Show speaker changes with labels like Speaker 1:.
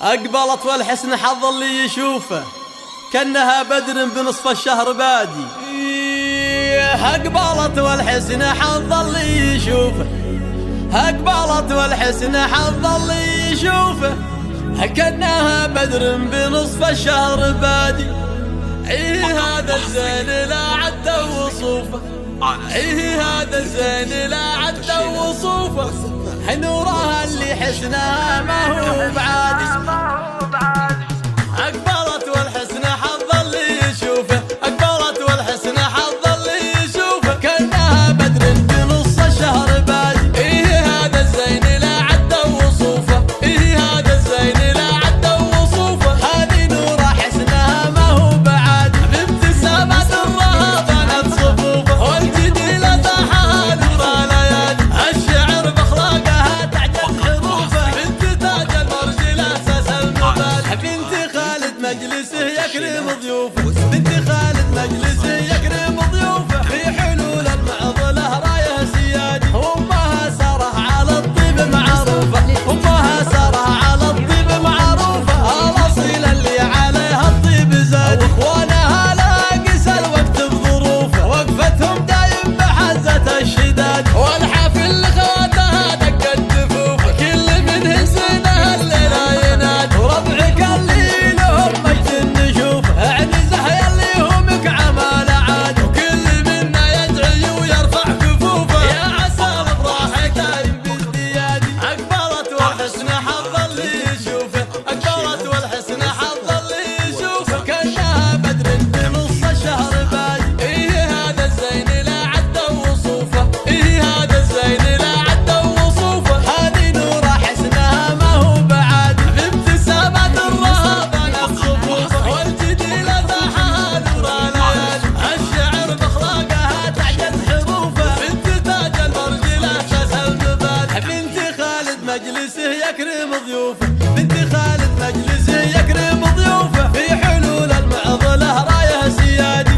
Speaker 1: أقبلت والحسن حظ اللي يشوفه كأنها بدر بنصف الشهر بادي. أقبلت والحسن حظ اللي يشوفه، أقبلت والحسن حظ اللي يشوفه كأنها بدر بنصف الشهر بادي. هذا الزين لا عد وصوفه، هذا الزين لا عد وصوفه، نورها اللي حسنها ما هو بعادي. أقبلت والحسن حظ اللي يشوفه، أقبلت والحسن حظ اللي يشوفه كأنها بدر بنص الشهر بادي. هذا الزين لا عد وصوفه، هذا الزين لا عد وصوفه، هذه نورها حسنها ما هو بعادي. بابتسامات الرها بنت صفوفه، والجديلة طاحها نور الليالي. الشعر بأخلاقها تعجب حروفه، بنت تاج المرجل أساس المبادئ. بنت خالد مجلسه يكرم ضيوفه، بنت خالد مجلسه يكرم ضيوفه، في حلول المعضلة رايه سيادي. أمها ساره على الطيب معروفة، أمها ساره على الطيب معروفة، الأصيلة اللي عليها الطيب زاد. وإخوانها لا قسى الوقت بظروفه، وقفتهم دايم بحزة الشداد. والحافل لخواتها دقت دفوفه، كل منهم زينها الليلة يناد. وربعك اللي لهم مجد نشوفه، اعنزه يلي همك عمال عاد. وكل منا يدعي ويرفع كفوفه، يا عسى الافراح دايم بالديادي. اقبلت والحسن حظ اللي يشوفه، اقبلت والحسن حظ اللي يشوفه كأنها بدر بنص الشهر بادي. هذا الزين لا عد وصوفه، هذا الزين لا عد وصوفه، هذه نورها حسنها ما هو بعادي. بابتسامات الرها بنت صفوفه، والجديلة طاحها نور الليالي. الشعر بأخلاقها تعجز حروفه، بنت تاج المرجل أساس المبادئ. بنت خالد مجلسه يكرم ضيوفه، بنت خالد مجلسه يكرم ضيوفه، في حلول المعضلة رايه سيادي.